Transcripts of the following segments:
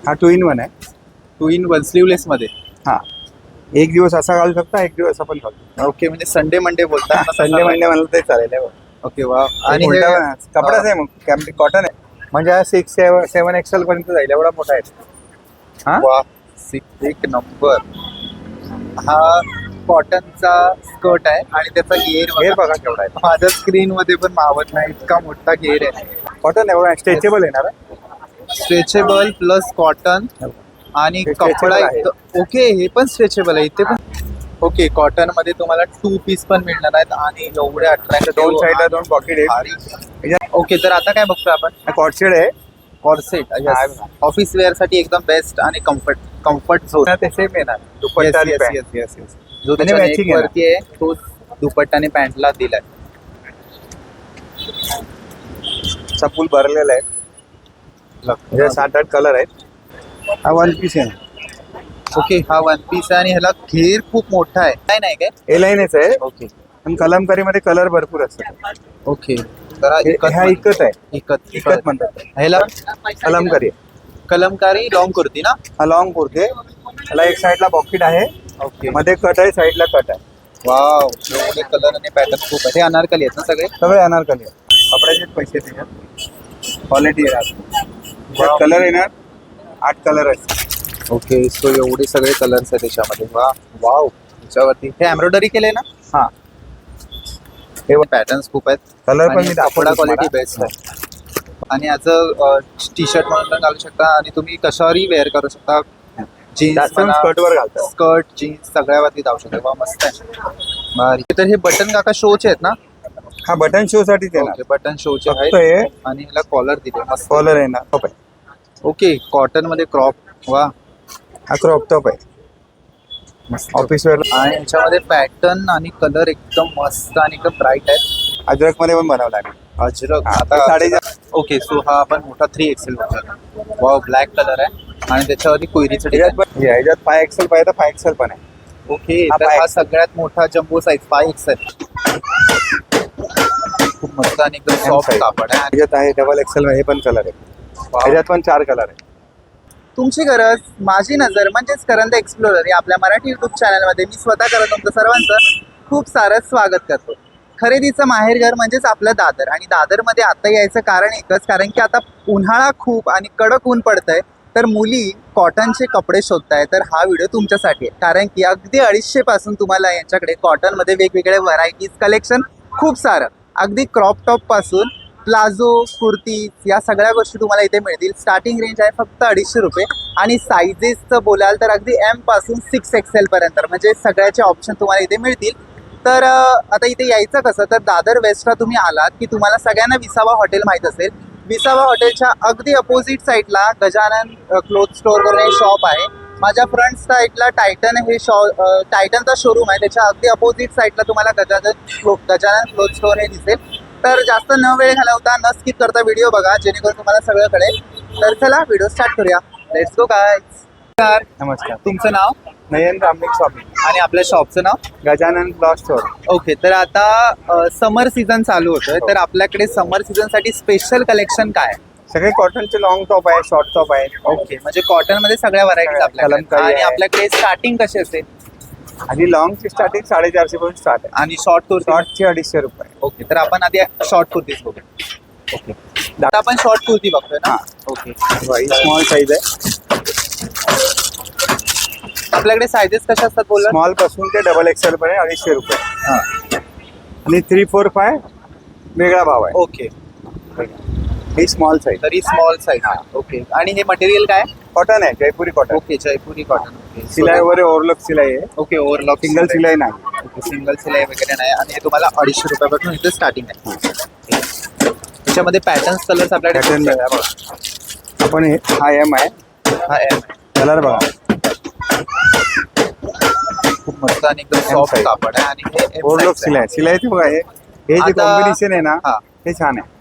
हा 2 in 1 आहे. 2 in 1 sleeveless मध्ये. हा, एक दिवस असा घालू शकता, एक दिवस आपण घालतो. ओके, म्हणजे संडे मंडे बोलता. संडे मंडे म्हणलं तरी चालेल हे बघ. ओके वा. आणि आणि हे कपडाच आहे मग, कॅम्प्रिक कॉटन आहे. म्हणजे हा 6-7 XL पर्यंत जाईल, एवढा मोठा आहे. हा वा, एक नंबर. हा कॉटनचा स्कर्ट आहे आणि त्याचा घेर घेर बघा केवढा आहे. माझ्या स्क्रीन मध्ये पण मावत नाही, इतका मोठा घेर आहे. कॉटन एवढा स्ट्रेचेबल येणार आहे. स्ट्रेचेबल प्लस कॉटन आणि हे कपडा stretchable आहे. ओके, हे पण स्ट्रेचेबल आहे इथे पण. ओके, कॉटन मध्ये तुम्हाला 2 पीस पण मिळणार आहेत आणि एवढे अट्रॅक्टिव्ह. 2 साईडला 2 पॉकेट आहे. ओके, तर आता काय बघतोय आपण? कॉटशेड आहे. कॉर्सेट. ऑफिस वेअर साठी एकदम बेस्ट आणि कम्फर्ट झोन. ते सेम येणार दुपट्टा आणि पॅन्ट. जो आणि त्याच्या matching neck वरती आहे तो दुपट्टा आणि पॅन्टला दिलाय. चा फुल भरलेला आहे. म्हणजे 7-8 कलर आहेत. हा 1 पीस आहे. ओके, हा 1 पीस आहे आणि ह्याला घेर खूप मोठा आहे. काय नाही काय? ए लाईनच आहे. ओके. पण कलमकारी मध्ये कलर भरपूर असतात. ओके, तर हा इकत आहे. इकत म्हणतात. ह्याला कलमकारी आहे. कलमकारी लॉंग कुर्ती ना? हा लॉंग कुर्ती आहे. ह्याला एक साईडला पॉकेट आहे, ओके. मध्ये कट आहे, साईडला कट आहे. वाव, एवढे कलर आणि पॅटर्न खूप आहे. हे अनारकली आहेत ना सगळे? सगळे अनारकली आहे. कपड्याचे पैसे त्याच्यात क्वालिटी येणार. कलर येणार 8 कलर आहेत. ओके, सो एवढे सगळे कलर्स आहेत त्याच्यामध्ये. वा वाव, त्याच्यावरती हे एम्ब्रॉयडरी केलंय ना? हा, हे पॅटर्न्स खूप आहेत. कलर पण आणि मी कपडा दाखवतो क्वालिटी तुम्हाला. बेस्ट आहे. आणि याचं टी शर्ट म्हणून पण घालू शकता आणि तुम्ही कशावरही वेअर करू शकता. जीन्स जास्त स्कर्ट वर घालतात. स्कर्ट जीन्स सगळ्यावरती जाऊ शकता. वा, मस्त आहे. भारी. तर हे बटन काका शोचे आहेत ना? हा बटन शो साठी येणार. ओके, बटन शोचे फक्त आहेत हे आणि ह्याला कॉलर दिले. मस्त. कॉलर येणार. टॉप आहे. ओके, कॉटन मध्ये क्रॉप. वा, हा क्रॉप टॉप आहे. Office wear. आणि ह्याच्यामध्ये पॅटर्न आणि कलर एकदम मस्त आणि एकदम ब्राईट आहे. अजरक मध्ये पण बनवला आहे. अजरक. आता आता ओके, सो हा आपण मोठा 3XL बघतोय. वाव, ब्लॅक कलर आहे आणि त्याच्यावरती कोयरीचं डिझाइन. ह्याच्यात 5 XL पाहिजे तर 5 XL पण आहे. ओके, हा तर 5XL. हा सगळ्यात मोठा जम्बो साईज 5XL. खूप मस्त आणि एकदम सॉफ्ट size. कापड आहे. ह्याच्यात आहे डबल XL, हे पण कलर आहे. ह्याच्यात पण 4 कलर आहे. तुमची गरज माझी नजर म्हणजेच करंद एक्सप्लोरर या आपल्या मराठी युट्यूब चॅनलमध्ये मी स्वतः करत तुमचं सर्वांचं खूप सारं स्वागत करतो. खरेदीचं माहेरघर म्हणजेच आपलं दादर. आणि दादरमध्ये आता यायचं कारण एकच, कारण की आता उन्हाळा खूप आणि कडक ऊन पडतंय, तर मुली कॉटनचे कपडे शोधताय. तर हा व्हिडिओ तुमच्यासाठी आहे, कारण की अगदी 250 पासून तुम्हाला यांच्याकडे कॉटनमध्ये वेगवेगळे व्हरायटीज कलेक्शन खूप सारं, अगदी क्रॉप टॉप पासून प्लाझो कुर्ती या सगळ्या गोष्टी तुम्हाला इथे मिळतील. स्टार्टिंग रेंज आहे फक्त 250 रुपये आणि सायझेसचं बोलाल तर अगदी M पासून 6XL पर्यंत, म्हणजे सगळ्याचे ऑप्शन तुम्हाला इथे मिळतील. तर आता इथे यायचं कसं, तर दादर वेस्टला तुम्ही आलात की तुम्हाला सगळ्यांना विसावा हॉटेल माहीत असेल. विसावा हॉटेलच्या अगदी अपोजिट साईडला गजानन क्लोथ स्टोअर करून एक शॉप आहे. माझ्या फ्रंट साईडला टायटन हे टायटनचा शोरूम आहे. त्याच्या अगदी अपोजिट साईडला तुम्हाला गजानन क्लोथ स्टोअर हे दिसेल. तर जास्त न वेळ घालवता न स्किप करता व्हिडिओ बघा, जेणेकरून तुम्हाला सगळं कळेल. तर चला व्हिडिओ स्टार्ट करूया. Let's go guys. नमस्कार. तुमचं नाव? नयन रामनिक स्वामी. आणि आपल्या शॉपचं नाव? Gajanan cloth store. ओके, तर आता समर सीझन चालू होतोय, तर आपल्याकडे समर सीझन साठी स्पेशल कलेक्शन काय आहे? सगळे कॉटनचे लॉंग टॉप आहे, शॉर्ट टॉप आहे. ओके, म्हणजे कॉटन मध्ये सगळ्या व्हरायटीज आपल्याकडे. कलमकारी आणि आहे. आपल्याकडे स्टार्टिंग कशी असेल? आणि लॉंगची स्टार्टिंग 450 पासून स्टार्ट आहे. आणि शॉर्ट कुर्ती? शॉर्टची 250 रुपये. ओके, तर आपण आधी शॉर्ट कुर्तीच बघूया. ओके, आता आपण शॉर्ट कुर्ती बघतोय ना? ओके, स्मॉल साईज आहे. आपल्याकडे सायझेस कशा असतात बोला? स्मॉल पासून ते डबल XL पर्यंत 250 रुपये. हां, आणि 3, 4, 5 वेगळा भाव आहे. ओके, ही स्मॉल साईज. तरी स्मॉल साईज. ओके, आणि हे मटेरियल काय? कॉटन आहे, जयपुरी कॉटन. ओके, जयपुरी कॉटन. ओके, सिलाई वगैरे ओव्हरलॉक सिलाई आहे. ओके, ओव्हरलॉक सिंगल सिलाई नाही. ओके, सिंगल सिलाई वगैरे नाही. आणि हे तुम्हाला 250 रुपयापासून इथे स्टार्टिंग आहे. त्याच्यामध्ये पॅटर्न्स कलर्स आपल्याकडे पॅटर्न खूप बघा. आहेत. आपण हा M आहे. हा M आहे. कलर बघा. खूप मस्त आणि एकदम सॉफ्ट कापड आहे. आणि हे M ओव्हरलॉक size आहे. सिलाई ते बघा. हे जे आता- कॉम्बिनेशन आहे ना, हा. हे छान आहे.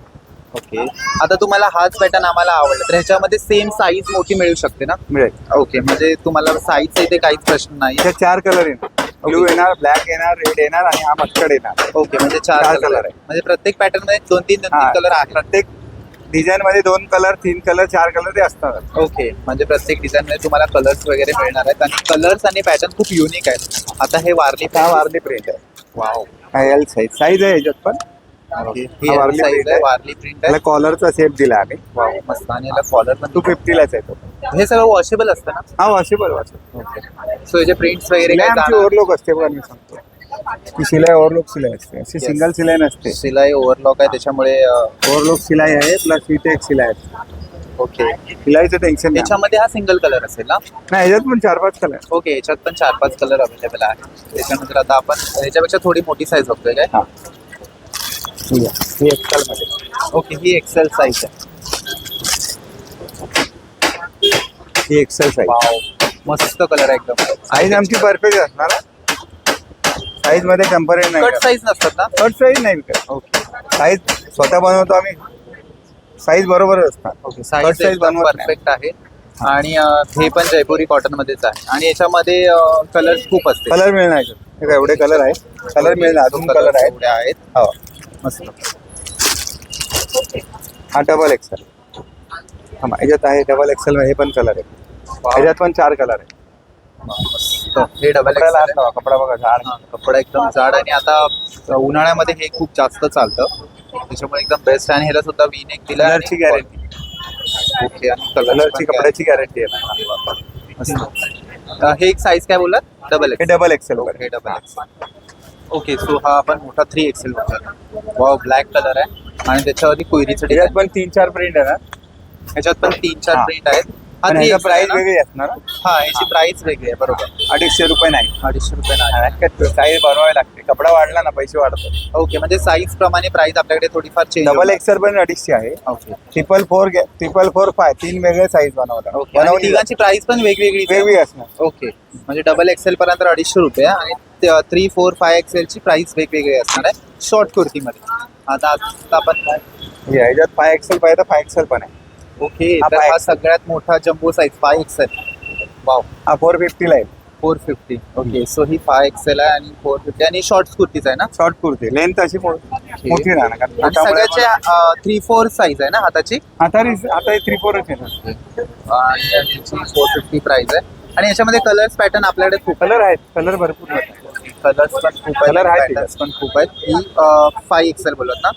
ओके, आता तुम्हाला हाच पॅटर्न आम्हाला आवडला, तर ह्याच्यामध्ये सेम साईज मोठी मिळू शकते ना? मिळेल. ओके, म्हणजे तुम्हाला साईजचा इथे काहीच प्रश्न नाही. त्याच्यात 4 कलर येणार. ब्लू येणार, ब्लॅक येणार, रेड येणार आणि हा मस्टर्ड येणार. ओके, म्हणजे 4 चार कलर color आहे. म्हणजे प्रत्येक पॅटर्न मध्ये 2-3 हा, कलर आहेत. प्रत्येक डिझाईन मध्ये 2 कलर 3 कलर 4 कलर ते असतात. ओके, म्हणजे प्रत्येक डिझाईन मध्ये तुम्हाला कलर्स वगैरे मिळणार आहेत आणि कलर्स आणि पॅटर्न खूप युनिक आहेत. आता हे वारली हा वारली प्रिंट आहे. वाव, एल साईज आहे याच्यात पण. ही हा वारली size print आहे, आहे. वारली प्रिंट त्याला आहे. कॉलरचा शेप दिला आम्ही. वाव, मस्त. आणि याला कॉलर पण 250लाच आहे तो. हे सगळं वॉशेबल असतं ना? हा वॉशेबल ओके. सो याचे प्रिंट्स वगैरे काय आमची जाणार? ओव्हरलॉक असते बघा मी सांगतो. ती शिलाई ओव्हरलॉक शिलाई असते, अशी Yes. सिंगल शिलाई नसते. शिलाई ओव्हरलॉक आहे त्याच्यामुळे ओव्हरलॉक शिलाई आहे प्लस हीटेक शिलाई आहे. ओके. शिलाईचं टेन्शन नाही. याच्यामध्ये हा सिंगल कलर असेल ना? नाही याच्यात पण 4-5 कलर. ओके, याच्यात पण 4-5 कलर अवेलेबल आहे. त्याच्यानंतर आता आपण याच्यापेक्षा थोडी मोठी साईज बघतोय काय? हा ही एक्सेल मध्ये. ओके, ही एक्सेल साईज आहे. ही एक्सेल साईज. वाव, मस्त कलर आहे एकदम. साईज आमची परफेक्ट असणार. साईज मध्ये कंपॅरिझन नाही कट साईज नसतात ना? कट साईज नाही विकत. ओके. साईज स्वतः बनवतो आम्ही. साईज बरोबर असतात. ओके, कट साईज साईज बनवत नाही. परफेक्ट आहे. आणि हे पण जयपुरी कॉटन मध्येच आहे आणि याच्यामध्ये कलर्स खूप असते. कलर मिळणार याच्यात. हे काय एवढे कलर आहेत. कलर मिळणार, अजून कलर आहेत. एवढे आहेत. हो. मस्त. हा डबल एक्सेल. याच्यात आहे डबल एक्सेल मध्ये हे पण कलर आहे. याच्यात पण 4 कलर आहे. मस्त. हे डबल कपडा लास्ट लावा, कपडा बघा झाड. कपडा एकदम जाड आणि आता उन्हाळ्यामध्ये हे खूप जास्त चालतं त्याच्यामुळे एकदम बेस्ट आहे. आणि ह्याला सुद्धा वी नेक दिला. कलरची गॅरंटी. ओके. आणि कलरची कपड्याची गॅरंटी आहे. मस्त. हे एक साईज काय बोललात? डबल हे डबल एक्सेल हे डबल एक्सेल. ओके, सो हा आपण मोठा 3 एक्सेल बघतोय. वाव, ब्लॅक कलर आहे आणि त्याच्यावरती कोयरीचं याच्यात डिझाईन. पण 3-4 प्रिंट आहे ना. ह्याच्यात पण 3-4 हा. प्रिंट आहेत. हा पण 3 ह्याचा XL प्राइस आहे ना? वेगळी असणार. हा, याची प्राइस वेगळी आहे. बरोबर. 250 रुपये नाही. 250 रुपये नाही. साईज बनवावी लागते. कपडा वाढला ना पैसे वाढतात. ओके, म्हणजे साईज प्रमाणे प्राइस आपल्याकडे थोडीफार चेंज. डबल एक्सेल पण 250 आहे. ओके. 444, 3 वेगळे साईज बनवतात. ओके, आणि तिघांची प्राइस पण वेगवेगळी वेगळी असणार. ओके, म्हणजे डबल एक्सेल पर्यंत 250 रुपये आणि 3, 4, 5 एक्सेल ची प्राइस वेगवेगळी असणार आहे शॉर्ट कुर्तीमध्ये. आता आपण याच्यात 5 एक्सेल पाहिजे तर 5 एक्सेल पण आहे. ओके, हा तर 5 हा सगळ्यात मोठा जम्बो साईज 5 एक्सेल. वाव, हा 450 ला आहे. 450. ओके, सो ही 5 एक्सेल आहे आणि 450 आणि शॉर्ट कुर्तीच आहे ना? शॉर्ट कुर्ती लेंथ अशी मोठी राहणार. कारण आणि पोटामुळे सगळ्याचे 3-4 साईज आहे ना हाताची? आता 3-4च येणार. आणि याची 450 प्राइस आहे. आणि याच्यामध्ये कलर्स पॅटर्न आपल्याकडे खूप कलर आहेत. कलर भरपूर आहेत. कलर्स पण खूप आहेत. Colour आहेत पॅटर्न्स पण खूप आहेत. ही 5 एक्सेल बोलत ना?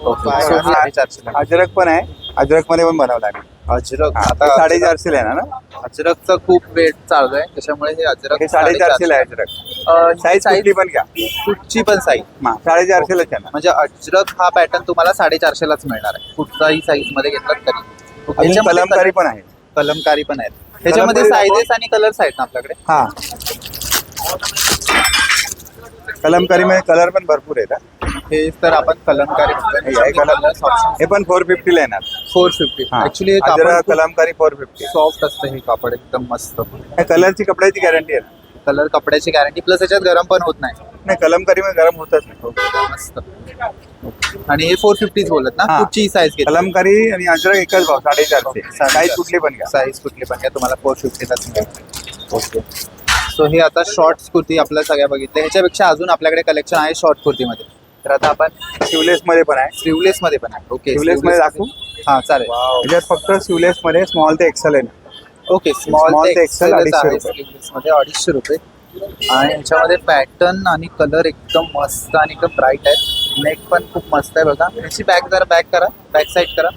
ओके, so ही 450 ला. अजरक पण आहे. अजरक मध्ये पण बनवला आहे. अजरक आता आता 450 ला आहे ना. अजरकचं खूप वेट चालू आहे त्याच्यामुळे हे अजरक हे 450 ला आहे अजरक. साईज कुठली पण घ्या. कुठची पण साईज. 450 लाच आहे ना. म्हणजे अजरक हा पॅटर्न तुम्हाला 450 लाच मिळणार आहे कुठचाही साईज मध्ये घेतलात तरी. अजून याच्यामध्ये कलमकारी पण आहे. कलमकारी पण आहेत. त्याच्यामध्ये कलमकारी साईजेस आणि कलर्स आहेत ना आपल्याकडे? हा, कलमकारी मध्ये कलर पण भरपूर आहेत. हे तर आपण कलमकारी हे पण 450 ला येणार. 450. हा. ऍक्च्युली हे अजरक कापड कलमकारी 450. सॉफ्ट असतं हे कापड एकदम मस्त. कलरची कपड्याची गॅरंटी आहे. कलर कपड्याची गॅरंटी प्लस याच्यात गरम पण होत नाही. नाही कलमकारी मध्ये गरम होतच नाही. मस्त. आणि हे 450 बोलत ना? हा. कुठची साईज घेतली? कलमकारी आणि अजरक एकच भाव 450. साईज कुठली पण घ्या. साईज कुठली पण घ्या तुम्हाला 450 लाच मिळेल. ओके, सो हे आता शॉर्ट्स कुर्ती आपल्या सगळ्या बघितल्या. ह्याच्यापेक्षा अजून आपल्याकडे कलेक्शन आहे शॉर्ट कुर्तीमध्ये. तर आता आपण शिवलेस मध्ये पण आहे. स्लीवलेस मध्ये पण आहे. ओके, Sleeveless मध्ये दाखवू? हा चालेल. याच्यात फक्त शिवलेस मध्ये स्मॉल ते एक्सेल आहे ना. ओके, स्मॉल Small ते ते एक्सेल XL 250 रुपये. स्लीवलेस मध्ये 250 रुपये. आणि याच्यामध्ये पॅटर्न आणि कलर एकदम मस्त आणि एकदम ब्राईट आहे. नेक पण खूप मस्त आहे बघा. याची बॅक जरा बॅक करा, बॅक साईड करा.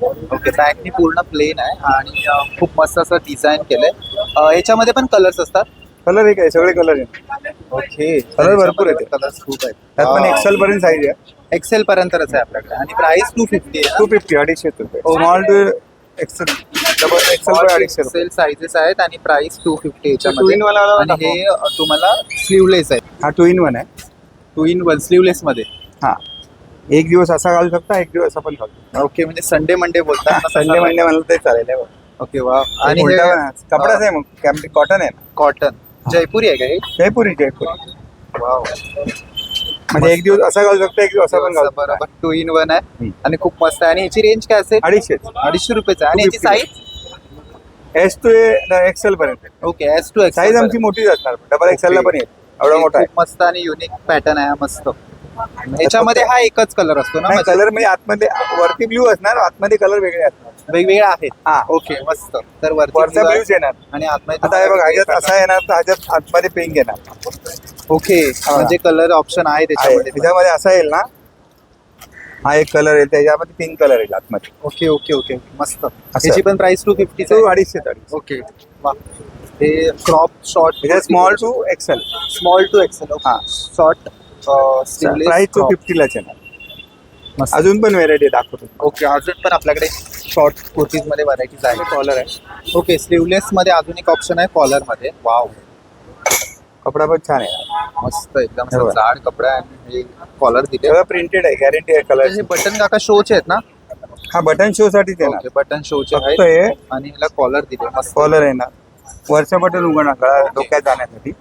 ओके, बॅकनी पूर्ण प्लेन आहे आणि खूप मस्त असं डिझाईन केलंय. याच्यामध्ये पण कलर्स असतात. कलर एक आहे, सगळे कलर आहे. ओके, Colour भरपूर आहेत. कलर्स खूप आहेत. त्यात पण एक्सेल पर्यंत साईज आहे. एक्सेल पर्यंतच आहे आपल्याकडे आणि प्राइस 250 आहे. 250 250 रुपये. Small to XL double XL पण 250 रुपये. एक्सेल साईजेस आहेत आणि प्राइस 250 Two याच्यामध्ये. in one वाला आणि हे तुम्हाला स्लीवलेस आहे. हा 2 in 1 आहे. 2 in 1 स्लीवलेस मध्ये. हा, एक दिवस असा घालू शकता, एक दिवस असा पण घालू शकता. ओके, म्हणजे संडे मंडे बोलता. संडे मंडे म्हणलं तरी चालेल. हे बघ. ओके, वा. आणि आणि हे कपडाच आहे मग कॉटन आहे ना. कॉटन जयपुरी आहे का हे? जयपुरी जयपुरी. वाव, म्हणजे एक दिवस असा घालू शकता, एक दिवस असा पण घालू शकता. बरोबर. 2 in 1 आहे आणि खूप मस्त आहे. आणि याची रेंज काय असेल? 250. 250 रुपयाचं. आणि याची 250. साईज? एस टू एक्सेल पर्यंत. Okay, S to XL size आमची मोठीच असणार. डबल एक्सेल ला पण येईल. एवढा मोठा आहे. खूप मस्त आणि युनिक पॅटर्न आहे हा, मस्त. ह्याच्यामध्ये हा एकच कलर असतो ना म्हणजे कलर म्हणजे आतमध्ये वरती ब्ल्यू असणार, आतमध्ये कलर वेगळे असणार. वेगवेगळे आहेत. हा. ओके मस्त. तर वरती वरचा blue आहे ब्ल्यूच येणार. आणि आतमध्ये आता हे बघा, ह्याच्यात असा येणार तर ह्याच्यात आतमध्ये पिंक येणार. ओके म्हणजे कलर ऑप्शन आहे त्याच्यामध्ये पण. ह्याच्यामध्ये असा येईल ना, हा एक कलर येईल, त्याच्यामध्ये पिंक कलर येईल आतमध्ये. ओके ओके ओके मस्त. त्याची पण प्राइस 250 तो 250. ओके वा. हे crop short small to XL. Small to XL. हा. शॉर्ट प्राइस 250 लाच येणार. मस्त. अजून पण व्हेरायटी दाखवतो. ओके अजून पण आपल्याकडे शॉर्ट कुर्तीज मध्ये व्हरायटीज आहे. कॉलर आहे. ओके स्लीवलेस मध्ये अजून एक ऑप्शन आहे कॉलर मध्ये. वाव कपडा पण छान आहे. मस्त एकदम हो. जाड कपडा आहे आणि हे कॉलर दिले. सगळं प्रिंटेड आहे, गॅरंटी आहे कलर. हे बटन काका शोचे आहेत ना. हा बटन शो साठीच येणार. ओके बटन शोचे फक्त आहेत हे आणि ह्याला कॉलर दिले. मस्त कॉलर आहे ना, वरचं बटन उघडणार गळा डोक्यात जाण्यासाठी.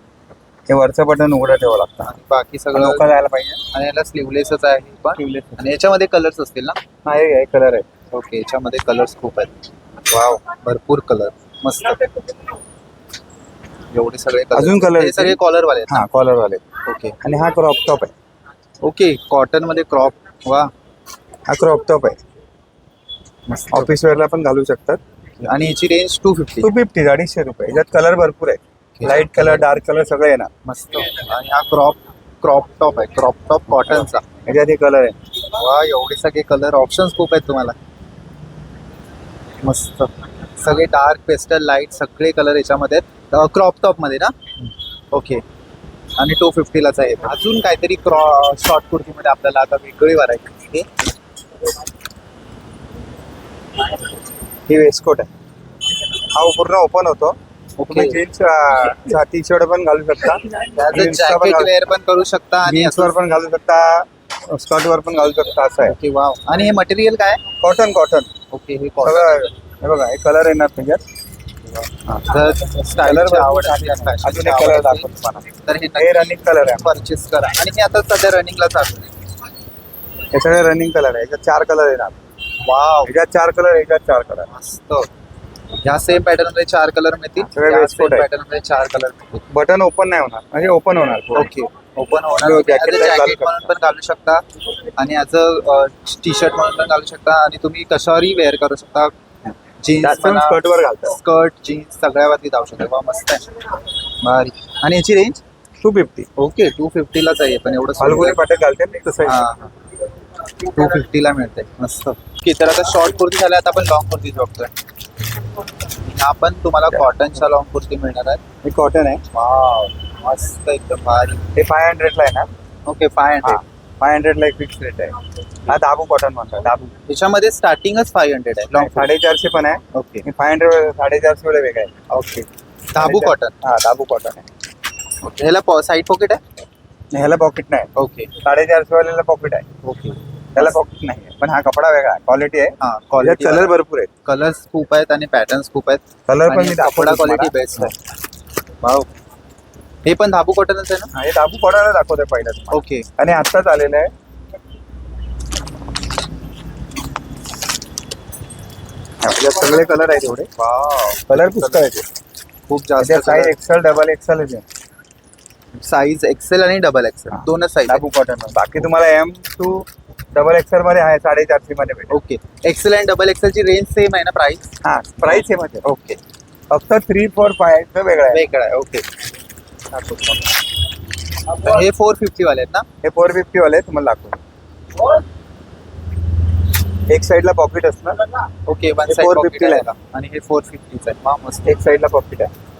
हे वरचं बटन उघडं ठेवावं लागतं. आणि बाकी सगळं डोकं जायला पाहिजे. आणि याला स्लीवलेसच आहे हे पण. आणि याच्यामध्ये कलर्स असतील ना. हा हे कलर आहे. ओके याच्यामध्ये कलर्स खूप आहेत. वाव भरपूर कलर मस्त. एवढे सगळे अजून color हे सगळे कॉलर वाले आहेत. हा कॉलर वाले. ओके आणि हा क्रॉप टॉप आहे. ओके कॉटन मध्ये क्रॉप. वा हा क्रॉप टॉप आहे. मस्त. ऑफिस वेअरला पण घालू शकतात. आणि याची रेंज 250. 250 250 रुपये. याच्यात कलर भरपूर आहे. लाईट कलर, डार्क कलर सगळे येणार. मस्त. आणि हा क्रॉप टॉप आहे. क्रॉप टॉप कॉटनचा. याच्यात हे कलर आहे. वा एवढे सगळे कलर ऑप्शन्स खूप आहेत तुम्हाला. मस्त सगळे डार्क पेस्टल लाईट सगळे कलर याच्यामध्ये आहेत. क्रॉप टॉप मध्ये ना. ओके आणि 250 लाच आहे. अजून काहीतरी शॉर्ट कुर्तीमध्ये आपल्याला आता वेगळी व्हरायटी. ही वेस्टकोट आहे. हा पूर्ण ओपन होतो. ओके जीन्स टी शर्ट पण घालू शकता, जॅकेट वेअर पण करू शकता आणि जीन्स वर पण घालू शकता, स्कर्ट वर पण घालू शकता. असं आहे. Okay wow. आणि हे मटेरियल काय. कॉटन. ओके हे सगळं हे बघा, हे कलर येणार त्याच्यात. स्टाईलची आवड आहे अजून एक कलर दाखवतो तुम्हाला. तर हे रनिंग कलर आहे. परचेस करा. आणि हे आता सध्या रनिंगला चालू आहे. हे सगळे रनिंग कलर आहे. याच्यात 4 कलर येणार. वाव ह्याच्यात 4 कलर, ह्याच्यात 4 कलर. मस्त. ह्या सेम पॅटर्न मध्ये 4 कलर मिळतील. सगळे waistcoat आहे. पॅटर्न मध्ये 4 कलर मिळतील. बटन ओपन नाही होणार, म्हणजे ओपन होणार. ओके ओपन होणार. jacket जॅकेट घालू शकता. म्हणून पण घालू शकता आणि ॲज अ टी शर्ट म्हणून पण घालू शकता आणि तुम्ही कशावरही वेअर करू शकता. जीन्स स्कर्ट वर घालतात. स्कर्ट जीन्स सगळ्यावरती जाऊ शकता. वा मस्त आहे. भारी. आणि याची रेंज 250. ओके 250 लाच आहे. पण एवढं फाल्गुनी पाटे घालते ना तसं आहे. हा 250 ला मिळते. मस्त. की तर आता शॉर्ट कुर्ती झाल्या, आता आपण लॉंग कुर्ती बघतोय. आपण तुम्हाला कॉटनच्या लॉंग कुर्ती मिळणार आहेत. हे कॉटन आहे. वाव मस्त एकदम भारी. हे 500 ला आहे ना. ओके 500. 500 ला एक फिक्स रेट आहे. हा दाबू कॉटन म्हणतात. दाबू त्याच्यामध्ये स्टार्टिंगच 500 आहे. लॉंग 450 पण आहे. ओके 500 450 वेळे वेगळा आहे. Okay dabu cotton. हा दाबू कॉटन आहे. ओके ह्याला साईड पॉकेट आहे. ह्याला पॉकेट नाही. ओके 450 वाल्याला पॉकेट आहे. ओके त्याला पॉकेट नाही आहे. पण हा कपडा वेगळा आहे. क्वालिटी आहे. हा त्याच्यात क्वालिटी कलर भरपूर आहेत. कलर्स खूप आहेत आणि पॅटर्न्स खूप आहेत. कलर पण आणि मी कपडा दाखवतो क्वालिटी तुम्हाला. बेस्ट आहे. वाव. हे पण धाबू कॉटनच आहे ना. हे दाबू कॉटन दाखवतोय पहिलं तुम्हाला. ओके आणि आत्ताच आलेलं आहे. याच्यात सगळे कलर आहेत. एवढे वाव कलर पुष्कळ आहेत. खूप जास्त साईज एक्सेल, डबल एक्सेल आहे. साईज एक्सेल आणि डबल एक्सेल हा. दोनच साईज. दाबू कॉटन. बाकी तुम्हाला M to डबल एक्सेल मध्ये आहे 450 मध्ये भेटेल. ओके एक्सेल आणि डबल एक्सेलची रेंज सेम आहे ना प्राइस. हा प्राइस सेम आहे. ओके फक्त 3, 4, 5 वेगळं आहे. वेगळा आहे. ओके तर हे 450 वाले आहेत ना. हे 450 वाले आहे. तुम्हाला दाखवतो. एक साइडला पॉकेट असणार. ओके वन हे साइड 450 ला आहे आणि हे 450 आहे. वा मस्त. एक साइडला पॉकेट आहे.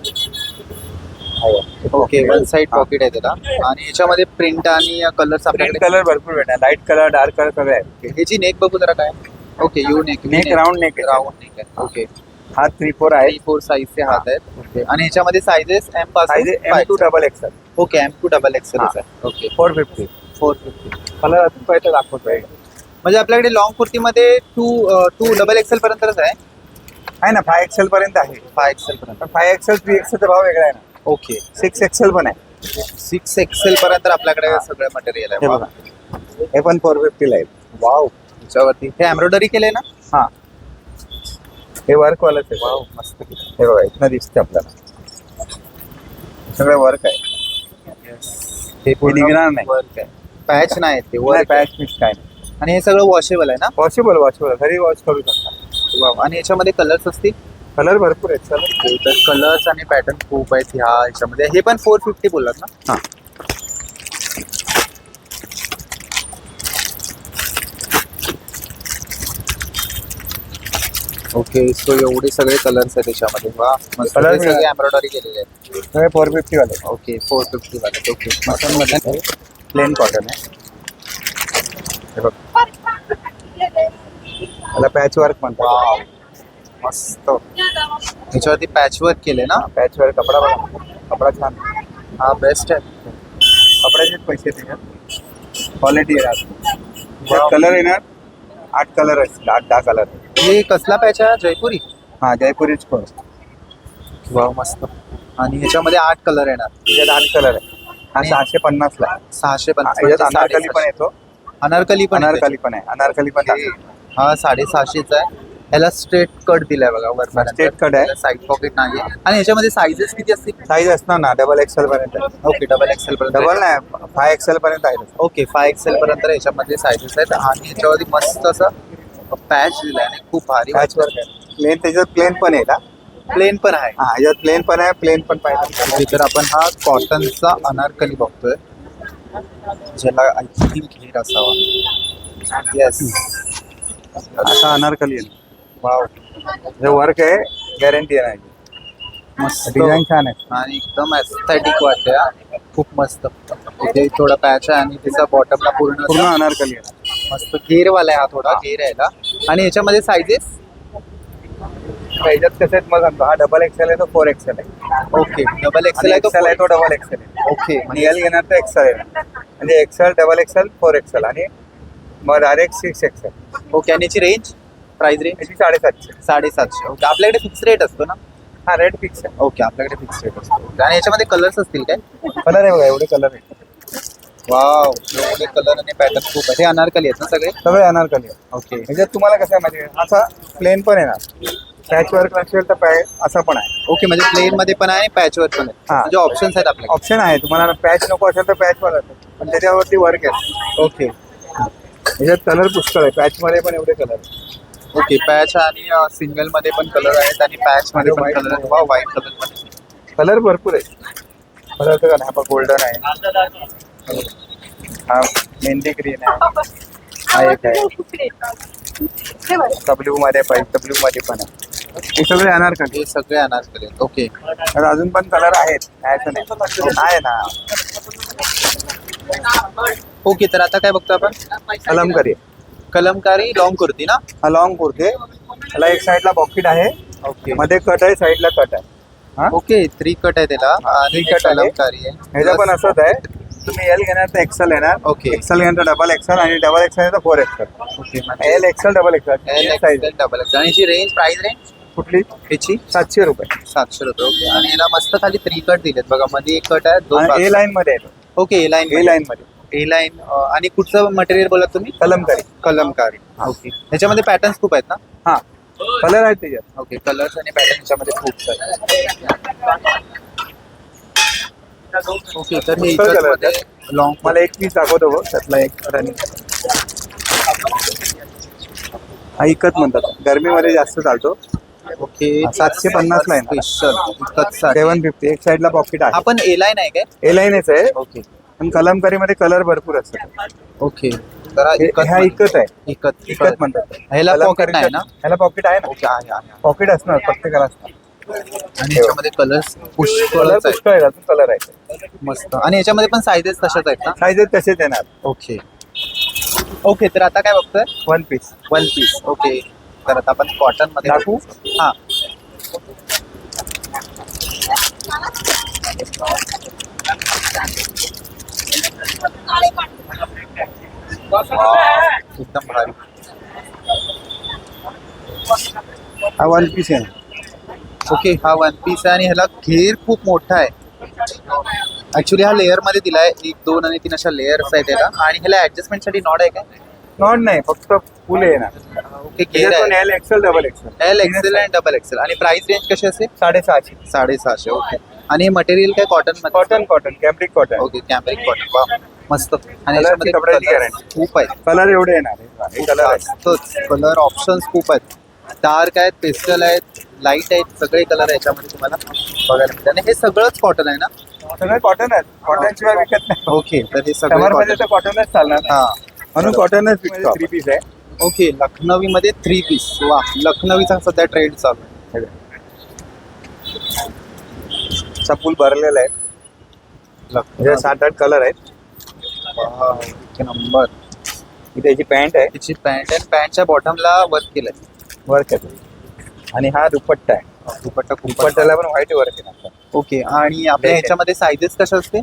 ओके वन साइड पॉकेट आहे त्याला. आणि याच्यामध्ये प्रिंट आणि कलर्स आपल्याकडे. कलर भरपूर भेटणार. लाईट कलर, डार्क कलर सगळे आहेत. ह्याची नेक बघू जरा काय. Okay you neck. Neck round neck आहे. राऊंड नेक आहे. ओके हा 3, 4 आहे. 3-4 साईजचे हात आहेत. ओके आणि ह्याच्यामध्ये साईजेस M साइज पासून M to double XL. Okay M to double Excel हा. आहे. ओके 450. 450. कलर अजून पाहिजे दाखवतोय. म्हणजे आपल्याकडे लॉंग कुर्तीमध्ये 2 डबल एक्सेल पर्यंतच आहे. आहे ना 5 एक्सेल पर्यंत आहे. 5 एक्सेल पर्यंत. पण 5 एक्सेल 3 एक्सेलचा भाव वेगळा आहे ना. ओके 6 एक्सेल पण आहे. 6 एक्सेल पर्यंत आपल्याकडे हा. सगळं मटेरियल हे आहे. बघा, हे पण 450 ला आहे. वाव त्याच्यावरती हे एम्ब्रॉयडरी केलंय ना. हा हे वर्क वालच आहे. वाव मस्त. हे बघा इथनं दिसते आपल्याला सगळं वर्क आहे. हे निघणार नाही. वर्क आहे. पॅच नाही ते वर पॅच मिक्स काय नाही. आणि हे सगळं वॉशेबल आहे ना? वॉशेबल घरी वॉश करू शकता. वाव. आणि याच्यामध्ये कलर्स असतील? कलर भरपूर आहेत सर. तर कलर्स आणि पॅटर्न खूप आहेत ह्या याच्यामध्ये. हे पण 450 बोललात ना? हां. ओके. सो एवढे सगळे कलर्स आहेत त्याच्यामध्ये. वा मस्त. Colour हे सगळे मिळाले. एम्ब्रॉयडरी केलेले आहेत. हे 450 वाले. ओके 450 वाले. ओके कॉटनमध्ये प्लेन कॉटन आहे. हे बघ, त्याला पॅच वर्क म्हणतात. वाव मस्त. ह्याच्यावरती पॅच वर्क केले ना? पॅच वर्क कपडा बघा, कपडा छान आहे. हा बेस्ट आहे. कपड्याचेच पैसे देणार. क्वालिटी आहे. Wow. कलर येणार 8 कलर असतील, 8-10 कलर. हे कसला पॅच आहे? जयपुरी? हा जयपुरीच कोण. वाव मस्त. आणि ह्याच्यामध्ये 8 कलर येणार. त्याच्यात 8 कलर आहे. हा आणि 650 ला आहे. 650. याच्यात अनारकली पण येतो. अनारकली पण आहे अनारकली पण आहे. अनारकली पण आहे. त्याच्यात. हा 650 आहे. ह्याला स्ट्रेट कट दिलाय बघा वर. Straight cut आहे. साईड पॉकेट नाही आहे. आणि ह्याच्यामध्ये साईजेस किती असतील? साईज असणार ना डबल एक्सेल पर्यंत. ओके डबल एक्सेल पर्यंत. डबल नाही 5 एक्सेल पर्यंत आहे. ओके 5 एक्सेल पर्यंत याच्यामध्ये साईजेस आहेत. आणि ह्याच्यावरती मस्त असं पॅच दिलाय आणि खूप भारी. पॅच वर्क आहे. प्लेन त्याच्यात प्लेन पण आहे का? प्लेन पण आहे. हा याच्यात प्लेन पण आहे. प्लेन पण पाहिजे. ओके, तर आपण हा कॉटनचा अनारकली बघतोय ज्याला आय थिंक घेर असावा. येस असा अनारकली आहे. वाव जे वर्क आहे गॅरंटी आहे. मस्त. डिझाईन छान आहे. आणि एकदम एस्थेटिक वाटते हा. खूप मस्त. इथे थोडा पॅच आहे आणि त्याचा बॉटमला पूर्ण पूर्ण अनारकली आहे. मस्त घेरवाला आहे हा. थोडा घेर यायला. आणि याच्यामध्ये साईजेस? याच्यात कसं आहेत मग सांगतो. हा डबल एक्सेल आहे तो 4 एक्सेल आहे. ओके डबल एक्सेल आहे एक्सेल आहे तो डबल एक्सेल आहे. ओके आणि एल घेणार तर एक्सेल आहे. म्हणजे एक्सेल डबल एक्सेल 4 एक्सेल आणि मग डायरेक्ट 6 एक्सेल. ओके. आणि याची रेंज प्राइस रेंज? याची 750. 750. ओके. आपल्याकडे फिक्स रेट असतो ना? हा रेट फिक्स आहे. ओके आपल्याकडे फिक्स रेट असतो. Okay. आणि याच्यामध्ये कलर्स असतील काय? कलर आहे बघा एवढे कलर आहे. वाव एवढे कलर आणि पॅटर्न खूप आहे. हे अनारकली आहेत ना सगळे? सगळे अनारकली आहे. ओके याच्यात तुम्हाला कसं आहे माहिती असा प्लेन पण येणार. पॅच वर्क नसेल तर असा पण आहे. ओके. म्हणजे प्लेन मध्ये पण आहे पॅचवर पण आहे. हा. म्हणजे ऑप्शन्स आहेत आपल्याकडे. ऑप्शन आहे. तुम्हाला पॅच नको असेल तर पॅच वर असेल पण त्याच्यावरती वर्क आहे. ओके याच्यात कलर पुष्कळ आहे. पॅच मध्ये पण एवढे कलर आहे. ओके. पॅच आणि सिंगल मध्ये पण कलर आहेत आणि पॅच मध्ये पण कलर आहेत. वाव व्हाईट कलर मध्ये कलर भरपूर आहे. कलर तर का हा गोल्डन आहे. हा मेहंदी ग्रीन आहे. हा एक आहे डब्ल्यू मध्ये पाहिजे. डब्ल्यू मध्ये पण आहे. हे सगळे अनारकली. हे सगळे अनारकली आहेत. ओके तर अजून पण कलर आहेत. असं नाही आहे ना. ओके. तर आता काय बघतो आपण? कलमकारी. कलमकारी लॉंग कुर्ती ना? हा लॉंग कुर्ते. त्याला एक साईडला पॉकेट आहे. ओके मध्ये कट आहे. साईडला कट आहे. हा ओके. 3 कट आहे त्याला. आणि Three cut आहे. कलमकारी आहे. ह्याचं पण असंच आहे. तुम्ही एल घेणार तर एक्सेल येणार. Okay. एक्सेल घेणार तर डबल एक्सेल आणि डबल एक्सेल तर 4 XL. Okay L XL double XL size. Double XL. आणि याची रेंज प्राइस रेंज कुठली? याची 700 रुपये. 700 रुपये. ओके. आणि याला मस्त खाली 3 कट दिलेत बघा. मध्ये एक कट आहे. 2 ए लाईन मध्ये आहे. Okay. A line A line मध्ये ए लाईन. आणि कुठचं मटेरियल बोलत तुम्ही? कलमकारी. कलमकारी. ओके. ह्याच्यामध्ये पॅटर्न्स खूप आहेत ना? हा कलर आहेत त्याच्यात. ओके. कलर्स आणि पॅटर्न ह्याच्यामध्ये खूप आहेत. ओके. तर हे पुष्कळ colour मध्ये लॉंग मला एक पीस दाखवतो बघ. त्यातला एक रनिंग. हा इकत म्हणतात. गरमीमध्ये जास्त चालतो. ओके. 750 ला आहे. स्पेशल 750. एक साईडला पॉकेट आहे. आपण ए लाईन आहे काय? ए लाईनच आहे. ओके पण कलमकारी मध्ये कलर भरपूर असतात. ओके. तर हा इकत आहे. इकत इकत म्हणतात. ह्याला पॉकेट नाही ना? ह्याला पॉकेट आहे ना. ओके आहे आहे. पॉकेट असणार प्रत्येकाला असणार. आणि याच्यामध्ये कलर्स कलर पुष्कळ आहेत. पुष्कळ आहे. अजून कलर आहे. मस्त. आणि याच्यामध्ये पण साईजेस तशाच आहेत ना? साईजेस तसेच येणार. Okay okay. तर आता काय बघतोय? 1 पीस. 1 पीस. ओके. तर आता आपण कॉटन मध्ये दाखवू? हा एकदम भारी. हा 1 पीस आहे. ओके. हा 1 पीस आहे आणि ह्याला घेर खूप मोठा आहे. ऍक्च्युली हा लेअर मध्ये दिलाय. 1 2 आणि 3 अशा लेअर्स आहेत त्याला. आणि ह्याला ऍडजस्टमेंट साठी नॉड आहे काय? नॉट नाही, फक्त फुल आहे ना. ओके, घेर आहे. L XL double Excel. L XL आणि डबल एक्सेल. आणि प्राइस रेंज कशी असेल? 650. 650. ओके. आणि मटेरियल काय कॉटन मध्ये? Cotton cambric cotton. Okay, cambric cotton. वा, मस्त. आणि कलरची याच्यामध्ये कपड्याची colours guarantee. खूप आहेत. कलर एवढे येणार आहे. कलर आहे. कलर ऑप्शन्स खूप आहेत. डार्क आहेत, पेस्टल आहेत, लाईट आहेत, सगळे कलर याच्यामध्ये तुम्हाला बघायला मिळतात. आणि हे सगळंच कॉटन आहे ना? सगळे कॉटन आहेत. कॉटन शिवाय विकत नाही. ओके, तर हे सगळे समर मध्ये cotton. तर कॉटनच चालणार ना. हा, म्हणून कॉटनच विकतो. 3 पीस आहे. ओके. लखनवी मध्ये 3 पीस. वा, लखनवीचा सध्या ट्रेंड चालू आहे. असा फुल भरलेला आहे. म्हणजे 7-8 कलर आहेत. वाव, एक नंबर. ही त्याची पॅन्ट आहे. तिची पॅन्ट आहे, पॅन्टच्या बॉटमला वर्क केलंय. वर्क आहे. आणि हा दुपट्टा आहे. दुपट्टा खूप. दुपट्ट्याला पण व्हाईट वर्क आहे ना. ओके. आणि आपल्या ह्याच्यामध्ये साईजेस कशा असते?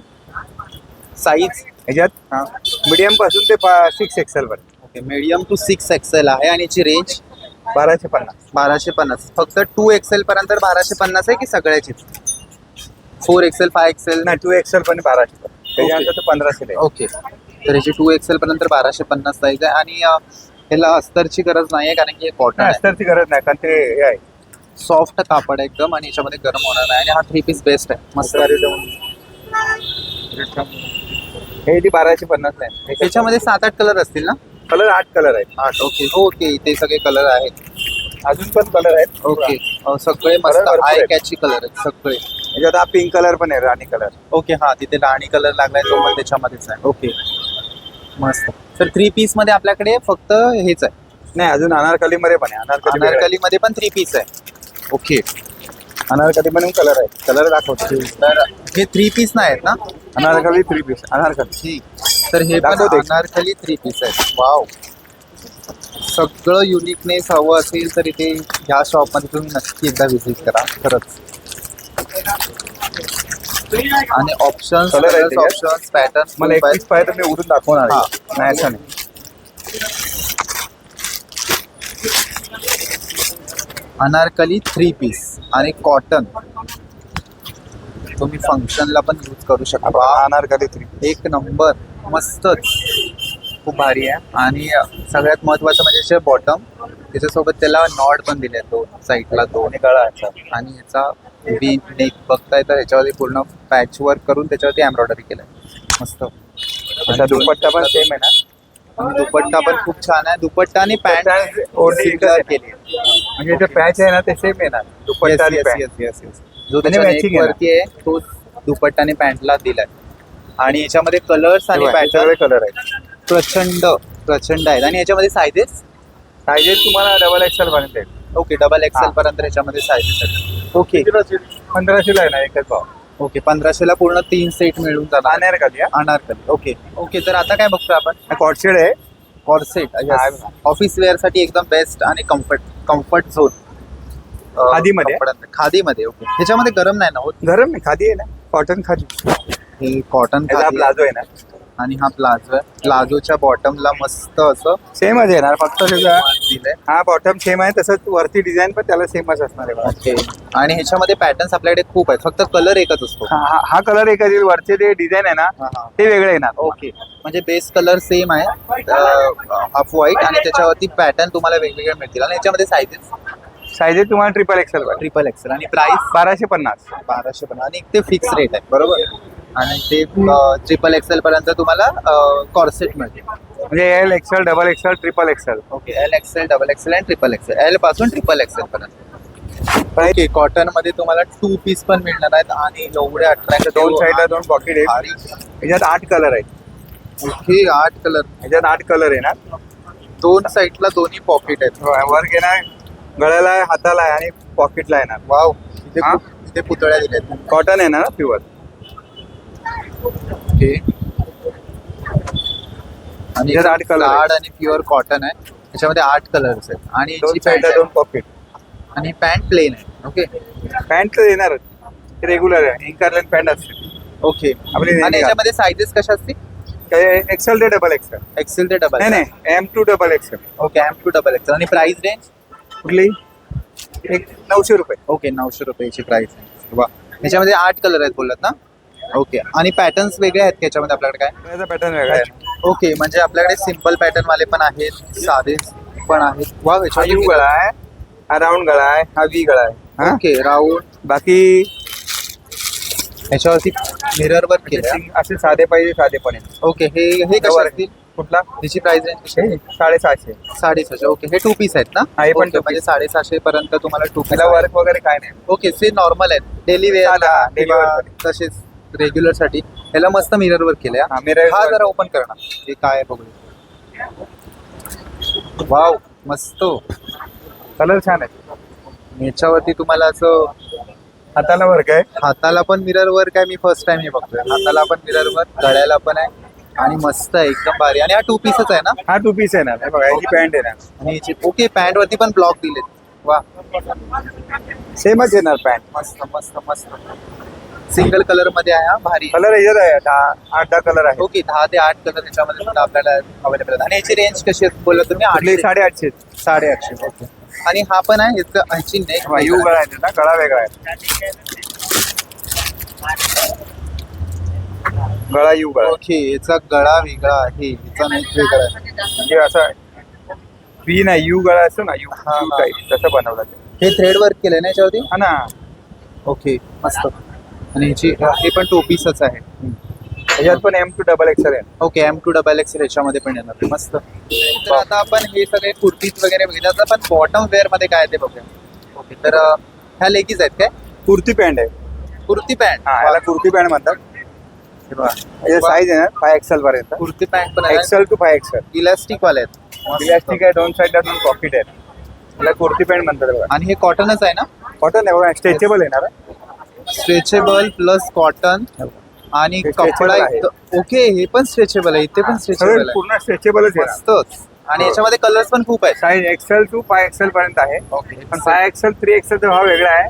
साईज ह्याच्यात मीडियम पासून ते 6 एक्सेल वर. ओके, मीडियम टू 6 एक्सेल आहे. आणि याची रेंज 1250. 1250. फक्त 2 एक्सेल पर्यंत 1250 आहे की सगळ्याचीच? 4 एक्सेल, 5 एक्सेल? नाही, 2 एक्सेल पण 1200. त्याच्यानंतर ते 1500 आहे. ओके. तर याची 2 एक्सेल पर्यंत 1250 साईज आहे. आणि ह्याला अस्तरची गरज नाहीये कारण की हे कॉटन आहे. अस्तरची गरज नाही, कारण ते हे आहे. सॉफ्ट कापड आहे एकदम. आणि याच्यामध्ये गरम होणार नाही. आणि हा 3 पीस बेस्ट आहे, मस्त. हे ती 1250 आहे. याच्यामध्ये 7-8 कलर असतील ना? कलर 8 कलर आहेत. 8. ओके. ओके, इथे सगळे कलर आहेत. अजून पण कलर आहेत. ओके. सगळे मस्त भरपूर आय आहेत. कॅची कलर आहेत सगळे. याच्यात हा पिंक कलर पण आहे, राणी कलर. ओके. हा, तिथे राणी कलर लागलाय तो पण त्याच्यामध्येच आहे. ओके, मस्त. तर 3 पीस मध्ये आपल्याकडे फक्त हेच आहे? नाही, अजून अनारकली मध्ये पण आहे. अनारकली मध्ये पण 3 पीस आहे. ओके. अनारकली पण कलर आहे. कलर दाखवतो. तर हे 3 पीस नाही आहेत ना? अनारकली 3 पीस. अनारकली. ठीक. तर हे पण दाखवते. अनारकली 3 पीस आहेत. वाव, सगळं युनिकनेस हवं असेल तर इथे ह्या शॉपमध्ये तुम्ही नक्की एकदा व्हिजिट करा खरंच. आणि ऑप्शन्स, Colour आहेत त्याच्यात. ऑप्शन्स, पॅटर्न मला 1 पीस पाहिजे तर मी उडून दाखवणार हा. आहे. नाही असं नाही. अनारकली 3 पीस आणि कॉटन तुम्ही फंक्शनला पण यूज करू शकता. अनारकली 3. एक नंबर, मस्तच, खूप भारी आहे. आणि सगळ्यात महत्वाचं म्हणजे बॉटम, त्याच्यासोबत त्याला नॉड पण दिले 2 साईडला 2. आणि गळा याचा. आणि याचा नेक बघताय तर ह्याच्यावरती पूर्ण पॅच वर्क करून त्याच्यावरती एम्ब्रॉयडरी केलंय, मस्त. त्याचा दुपट्टा पण सेम आहे ना. आणि दुपट्टा पण खूप छान आहे. दुपट्टा आणि पॅन्ट ओढणी सिमिलर एकच आहे. केली. म्हणजे जे पॅच आहे ना ते सेम आहे ना. दुपट्टा आणि पॅन्ट. जो त्याच्या matching आहे ना. वरती आहे तो दुपट्टा आणि पॅन्टला दिलाय. आणि याच्यामध्ये कलर्स आणि सगळे पॅटर्न कलर आहेत. प्रचंड आहेत. आणि याच्यामध्ये सायझेस? सायझेस तुम्हाला डबल एक्सेल पर्यंत आहे. ओके, डबल एक्सेल हा. पर्यंत याच्यामध्ये सायझेस आहेत. ओके. 1500 आहे ना एकच भाव. ओके, 1500ला पूर्ण 3 सेट मिळून जाणार. अनारकली. अनारकली. ओके. ओके, तर आता काय बघतोय आपण? कॉटशेड आहे. कॉर्सेट. ऑफिस वेअर साठी एकदम बेस्ट आणि कम्फर्ट झोन. खादीमध्ये? खादीमध्ये. ओके. ह्याच्यामध्ये गरम नाही ना होत? गरम नाही, खादी आहे ना. कॉटन खादी. हे कॉटन याचा प्लाझो आहे ना. आणि हा प्लाझो आहे. प्लाझोच्या बॉटमला मस्त असं सेमच येणार, फक्त त्याचा दिलंय. हा बॉटम सेम आहे, तसंच वरती डिझाईन पण त्याला सेमच असणार आहे बघा. ओके. आणि ह्याच्यामध्ये पॅटर्न्स आपल्याकडे खूप आहेत, फक्त कलर एकच असतो. हा कलर एक आहे. वरचे ते डिझाईन आहे ना ते वेगळे येणार. ओके. म्हणजे बेस कलर सेम आहे, हाफ व्हाईट, आणि त्याच्यावरती पॅटर्न तुम्हाला वेगवेगळे मिळतील. आणि याच्यामध्ये सायझेस तुम्हाला ट्रिपल एक्सेल वर. Triple XL. आणि प्राइस 1250. 1250. आणि ते फिक्स रेट आहे बरोबर. आणि ते ट्रिपल एक्सेल पर्यंत तुम्हाला कॉर्सेट मिळते. म्हणजे L XL, double Excel, triple XL. Okay. L XL, double XL आणि ट्रिपल एक्सेल. एल पासून ट्रिपल एक्सेल पर्यंत. ओके. कॉटन मध्ये तुम्हाला 2 पीस पण मिळणार आहेत. आणि एवढे अट्रॅक्टिव्ह, 2 साईडला 2 पॉकेट आहेत. भारी. याच्यात 8 कलर आहेत. ओके. 8 कलर. याच्यात 8 कलर आहे ना. 2 साईडला दोन्ही पॉकेट आहेत. वर्क येणार, गळ्याला आहे, हाताला आहे आणि पॉकेटला येणार. वाव. इथे हा? इथे पुतळ्या दिल्यात. कॉटन आहे ना प्युअर. ओके. आणि याच्यात 8 कलर आहेत. जाड आणि प्युअर कॉटन आहे. त्याच्यामध्ये 8 कलर्स आहेत. आणि 2 याची साईडला पॅन्ट 2 पॉकेट. आणि पॅन्ट प्लेन आहे. ओके. पॅन्ट तर येणार रेग्युलर आहे. इंकरलाईन पॅन्ट असते ओके. आपली. आणि याच्यामध्ये साईजेस कशा असतील? एक्सेल ते डबल एक्सेल. एक्सेल ते डबल. नाही नाही, M to double XL. Okay. M to double XL. आणि प्राइस रेंज कुठली? 900 रुपये. ओके. 900 रुपयाची प्राइस आहे. वा. याच्यामध्ये 8 कलर आहेत बोललात ना? ओके आणि पॅटर्न्स वेगळे आहेत का याच्यामध्ये आपल्याकडे काय? गळ्याचा पॅटर्न वेगळा आहे. ओके म्हणजे आपल्याकडे सिम्पल पॅटर्न वाले पण आहेत, साधे पण आहेत. वा हा यू गळा आहे, हा राऊंड गळा आहे, हा वी गळा आहे. हा? Okay round. बाकी याच्यावरती मिरर वर्क केलं. असे साधे पाहिजे साधे पण आहे. ओके हे कसे असतील? कुठला? त्याची प्राइस रेंज कशी आहे? 650. 650. ओके हे 2 पीस आहेत ना? हा, हे पण ओके, two म्हणजे 650 पर्यंत तुम्हाला 2 पीस. त्याला वर्क वगैरे काय नाही. ओके ते नॉर्मल आहेत डेली वेअर साधा, daily wear साठी. तसेच रेग्युलर साठी. याला मस्त मिरर वर्क केलं हा, mirror हा work. जरा ओपन करणार हे काय आहे बघू. वाव मस्त. कलर छान आहे. याच्यावरती तुम्हाला असं हाताला वर्क आहे. हाताला पण मिरर वर्क आहे. मी फर्स्ट टाइम हे बघतोय. हाताला पण मिरर वर्क, गळ्याला पण आहे आणि मस्त आहे एकदम भारी. आणि हा 2 पीसच आहे ना? हा 2 पीस आहे ना. हे बघा याची पॅन्ट आहे ना. आणि याची ओके पॅन्ट वरती पण ब्लॉक दिलेत. वा सेमच येणार पॅन्ट. मस्त मस्त मस्त. सिंगल कलर मध्ये आहे हा भारी. कलर याच्यात आहे 8-10 कलर आहे. ओके 10 ते 8 कलर त्याच्यामध्ये सुद्धा आपल्याला अवेलेबल आहेत. आणि याची रेंज कशी आहे बोलला तुम्ही? आपली 850. 850. ओके. आणि हा पण आहे ह्याची नेक यू गळा आहे ना, गळा वेगळा आहे. गळा यू गळा. ओके याचा गळा वेगळा आहे, याचा नेक वेगळा आहे. म्हणजे असं पी नाही यू गळा असतो ना, यू हा, हा. टाईप तसं बनवलं ते. हे थ्रेड वर्क केलंय ना याच्यावरती? हा ना. ओके मस्त. आणि ह्याची हे पण 2 पीसच आहे. याच्यात पण M2 डबल XL आहे. ओके M2 डबल एक्सेल याच्यामध्ये पण येणार मस्त. तर आता आपण हे सगळे कुर्तीज वगैरे बघितलं. आता आपण बॉटम वेअर मध्ये काय आहे ते बघूया. ओके तर ह्या लेगीज आहेत काय? कुर्ती पॅन्ट आहे. कुर्ती पॅन्ट. हा याला कुर्ती पॅन्ट म्हणतात. याचा साईज आहे ना 5XL पर्यंत. कुर्ती पॅन्ट पण आहे. XL to 5XL. इलास्टिक वाले आहेत. इलास्टिक आहे, 2 साईडला 2 पॉकेट आहेत. याला कुर्ती पॅन्ट म्हणतात बघा. आणि हे कॉटनच आहे ना? कॉटन आहे बघा, स्ट्रेचेबल येणार आहे. स्ट्रेचेबल प्लस कॉटन आणि हे कपडा stretchable आहे. ओके हे पण स्ट्रेचेबल आहे, इथे पण स्ट्रेचेबल सगळं आहे. पूर्ण स्ट्रेचेबलच आहे. मस्तच. आणि याच्यामध्ये कलर्स पण खूप आहेत. साईज XL to 5XL पर्यंत आहे. ओके पण 5XL 3XL चा भाव वेगळा आहे.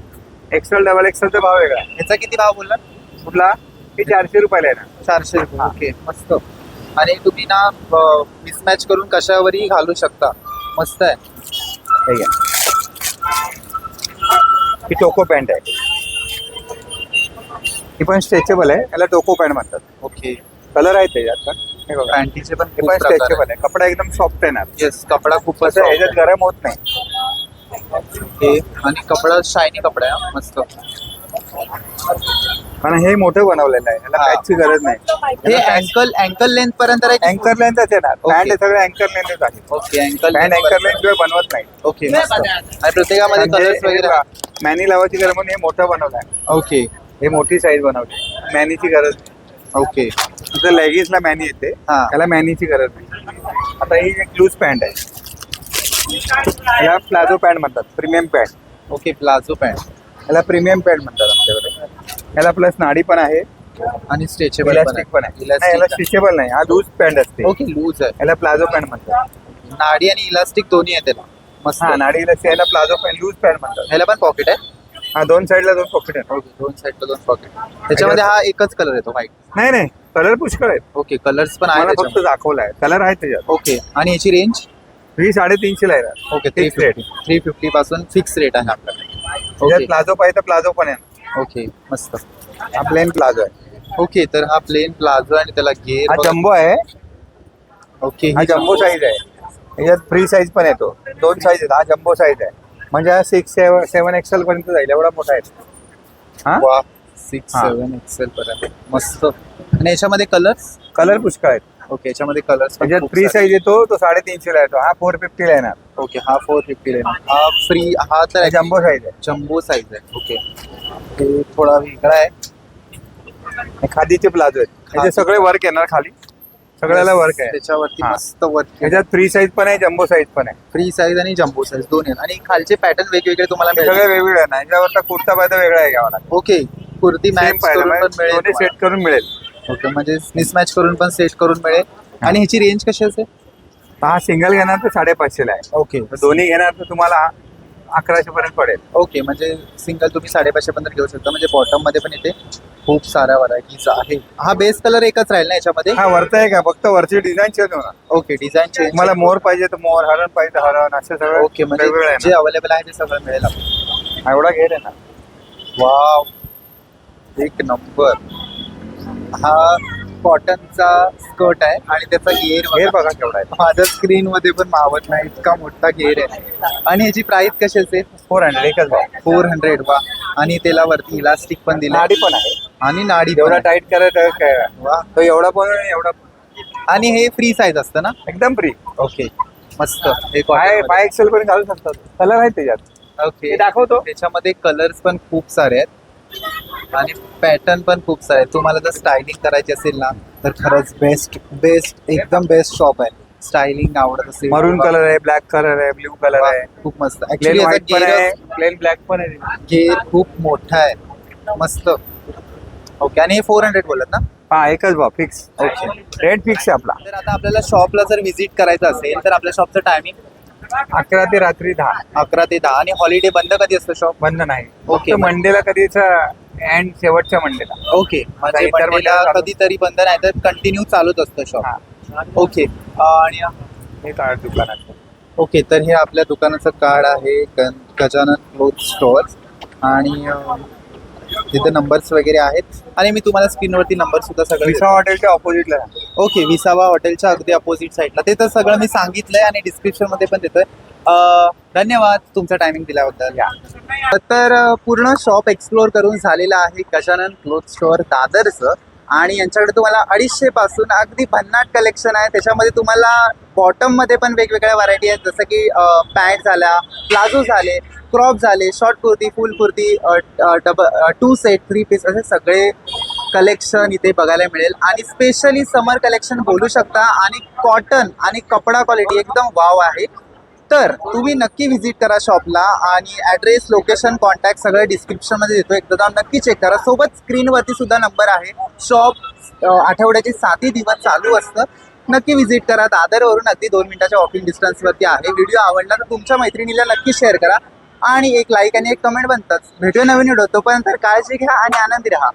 XL डबल XL चा भाव वेगळा आहे. याचा किती भाव बोलला? कुठला? हे 400 रुपयाला आहे ना. 400 रुपये. ओके मस्त. आणि तुम्ही ना मिसमॅच करून कशावरही घालू शकता. मस्त आहे. हे घ्या. ही टोको पॅन्ट आहे. ही पण स्ट्रेचेबल आहे. याला टोको पॅन्ट म्हणतात. ओके कलर आहे त्याच्यात पण. हे बघा. पॅन्टीचे पण हे पण स्ट्रेचेबल आहे. कपडा एकदम सॉफ्ट येणार. येस कपडा खूपच कसं soft ह्याच्यात गरम होत नाही. आहे. ओके आणि कपडा शायनी कपडा आहे हा. मस्त. कारण हे मोठं बनवलेलं आहे. याला हा. पॅचची गरज नाही. हे अँकल लेंथ पर्यंत आहे. अँकर लेंथच येणार. ओके. पॅन्ट हे सगळं अँकर लेंथच आहे. ओके अँकल पॅन्ट अँकर लेंथ शिवाय बनवत नाही. ओके मस्त. आणि प्रत्येकामध्ये कलर्स वगैरे मॅनी लावायची गरज म्हणून हे मोठं बनवलं आहे. ओके हे मोठी साईज बनवली. मॅनीची गरज नाही. ओके तुझं लेगिन्सला मॅनी येते. हा. त्याला मॅनीची गरज नाही. आता ही एक लूज पॅन्ट आहे. याला प्लाझो पॅन्ट म्हणतात. Premium pant. Okay palazzo pant याला प्रीमियम पॅन्ट म्हणतात आमच्याकडे. याला प्लस नाडी पण आहे. आणि स्ट्रेचेबल इलास्टिक पण आहे. नाही, याला इलास्टिक. स्ट्रेचेबल नाही. हा लूज पॅन्ट असते. ओके लूज आहे. याला प्लाझो पॅन्ट म्हणतात. नाडी आणि इलास्टिक दोन्ही आहे त्याला. मस्त. हा नाडी इलास्टिक. याला प्लाझो पॅन्ट लूज पॅन्ट म्हणतात. ह्याला पण पॉकेट आहे. हा 2 साईडला 2 पॉकेट आहे. ओके 2 साईडला 2 पॉकेट. त्याच्यामध्ये हा एकच कलर येतो व्हाईट. नाही नाही कलर पुष्कळ आहेत. ओके कलर्स पण मला आहे फक्त त्याच्यामध्ये. दाखवला आहे. कलर आहे त्याच्यात. ओके आणि याची रेंज? ही 350 ला येणार. Okay Fixed rate. 350 पासून फिक्स रेट आहे आपल्याकडे. त्याच्यात ओके प्लाझो पाहिजे तर प्लाझो पण आहे. ओके मस्त. हा प्लेन प्लाझो आहे. ओके तर हा प्लेन प्लाझो आणि त्याला हा घेर. जम्बो आहे. ओके हा जम्बो साईज आहे. याच्यात फ्री साईज पण येतो. 2 साईज आहेत. हा जम्बो साईज आहे. म्हणजे हा 6-7 XL पर्यंत जाईल. एवढा मोठा आहे. हा वा 6-7 हा. एक्सेल पर्यंत मस्त. आणि याच्यामध्ये कलर्स? कलर पुष्कळ आहेत. ओके याच्यामध्ये कलर्स त्याच्यात फ्री साईज येतो. तो 350 ला येतो. हा 450 ला येणार. ओके हा 450 ला आहे. हा फ्री हा तर जम्बो साईज आहे. जम्बो साईज आहे. ओके हे थोडा वेगळा आहे. हे खादीचे प्लाझो आहेत. याचे सगळे वर्क येणार खाली. सगळ्याला वर्क आहे. त्याच्यावरती हा. मस्त वर्क. याच्यात फ्री साईज पण आहे. जम्बो साईज पण आहे. फ्री साईज आणि जम्बो साईज दोन्ही आहेत. आणि खालचे पॅटर्न वेगवेगळे तुम्हाला हे सगळे मिळेल. वेगवेगळे आहे. याच्यावरचा कुर्ता पायदा वेगळा आहे घ्यावा लागेल. ओके कुर्ती मॅच करून पण मिळेल. सेट करून मिळेल. ओके म्हणजे मिसमॅच करून पण सेट करून मिळेल. आणि ह्याची रेंज कशी असेल? हा सिंगल घेणार तर 550 ला आहे. ओके तर दोन्ही घेणार तर तुम्हाला 1100 पर्यंत पडेल. ओके म्हणजे सिंगल तुम्ही 550 पर्यंत घेऊ शकता. म्हणजे बॉटम मध्ये पण येते. खूप साऱ्या व्हरायटीज आहे. हा बेस कलर एकच राहील ना याच्यामध्ये? हा वरचा आहे का फक्त वरची डिझाईन चेंज होणार. Okay design change. तुम्हाला मोर पाहिजे तर मोर, हरण पाहिजे तर हरण, असं सगळं ओके म्हणजे वेगवेगळं आहे जे ना. अवेलेबल आहे ते सगळं मिळेल आपल्याला. हा, एवढा घेर आहे ना. वाव एक नंबर. हा कॉटनचा स्कर्ट आहे आणि त्याचा घेर घेर बघा केवढा आहे. माझ्या स्क्रीन मध्ये पण मावत नाही, इतका मोठा घेर आहे. आणि ह्याची प्राइस कशी असेल? 400 एकच भाव. 400. वा. आणि त्याला वरती इलास्टिक पण दिलं नाडी पण आहे. आणि नाडी पण एवढा आहे. टाईट करायचं काय वा. तो एवढा पण आणि एवढा पण. आणि हे फ्री साईज असतं ना? एकदम फ्री. ओके, मस्त. हे पाय cotton एक्सेल पण घालू शकतात. कलर आहेत त्याच्यात. मध्ये. ओके, मी दाखवतो. त्याच्यामध्ये कलर्स पण खूप सारे आहेत आणि पॅटर्न पण खूप सारे आहेत. तुम्हाला जर स्टायलिंग करायची असेल ना तर खरंच बेस्ट एकदम बेस्ट शॉप आहे. स्टायलिंग आवडत असेल, मरून कलर आहे, ब्लॅक कलर आहे, ब्ल्यू कलर आहे, खूप मस्त. प्लेन ऍक्च्युली व्हाईट पण आहे, प्लेन ब्लॅक पण आहे. घेर खूप मोठा आहे, मस्त. ओके, आणि हे 400 बोलत ना? हा एकच भाव फिक्स. ओके. रेट फिक्स आहे आपला. तर आता आपल्याला शॉपला जर व्हिजिट करायचं असेल तर आपल्या शॉपचं टायमिंग 11 ते रात्री 10. 11 ते 10. आणि हॉलिडे बंद कधी असतं शॉप? बंद नाही. ओके. फक्त मंडेला कधीच एंड शेवटच्या मंडेला. ओके, म्हणजे इतर मंडेला मंडेला चालू. कधीतरी बंद नाही तर कंटिन्यू चालूच असतं हा. शॉप. ओके. आणि हे काय दुकानात. ओके, तर हे आपल्या दुकानाचं कार्ड आहे, गजानन क्लोथ स्टोअर. आणि तिथे नंबर्स वगैरे आहेत आणि मी तुम्हाला स्क्रीनवरती नंबर सुद्धा सगळे विसा हॉटेलच्या ऑपोजिटला. ओके, विसावा हॉटेलच्या अगदी अपोजिट साईडला. ते तर सगळं मी सांगितलंय आणि डिस्क्रिप्शन मध्ये पण देतोय. धन्यवाद तुमचा टायमिंग दिल्याबद्दल. तर पूर्ण शॉप एक्सप्लोअर करून झालेलं आहे गजानन क्लोथ स्टोअर दादरचं. आणि यांच्याकडे तुम्हाला 250 पासून अगदी भन्नाट कलेक्शन आहे. त्याच्यामध्ये तुम्हाला बॉटम मध्ये पण वेगवेगळ्या व्हरायटी आहेत, जसं की पॅन्ट झाल्या, प्लाझो झाले, क्रॉप झाले, short kurti, full kurti, 2 set, 3 piece, असे सगळे कलेक्शन इथे बघायला मिळेल. आणि स्पेशली समर कलेक्शन बोलू शकता. आणि कॉटन आणि कपडा क्वालिटी एकदम वाव आहे. तर तुम्ही नक्की व्हिजिट करा शॉपला. आणि ॲड्रेस, लोकेशन, कॉन्टॅक्ट सगळं डिस्क्रिप्शनमध्ये देतो, एकदा नक्की चेक करा. सोबत स्क्रीनवरती सुद्धा नंबर आहे. शॉप आठवड्याचे 7 दिवस चालू असतं. नक्की व्हिजिट करा. दादरवरून अगदी 2 मिनिटाच्या वॉकिंग डिस्टन्सवरती आहे. व्हिडिओ आवडला तर तुमच्या मैत्रिणीला नक्की शेअर करा आणि एक लाईक आणि एक कमेंट बनतात. भेटूया नवीन व्हिडिओ. तोपर्यंत काळजी घ्या आणि आनंदी राहा.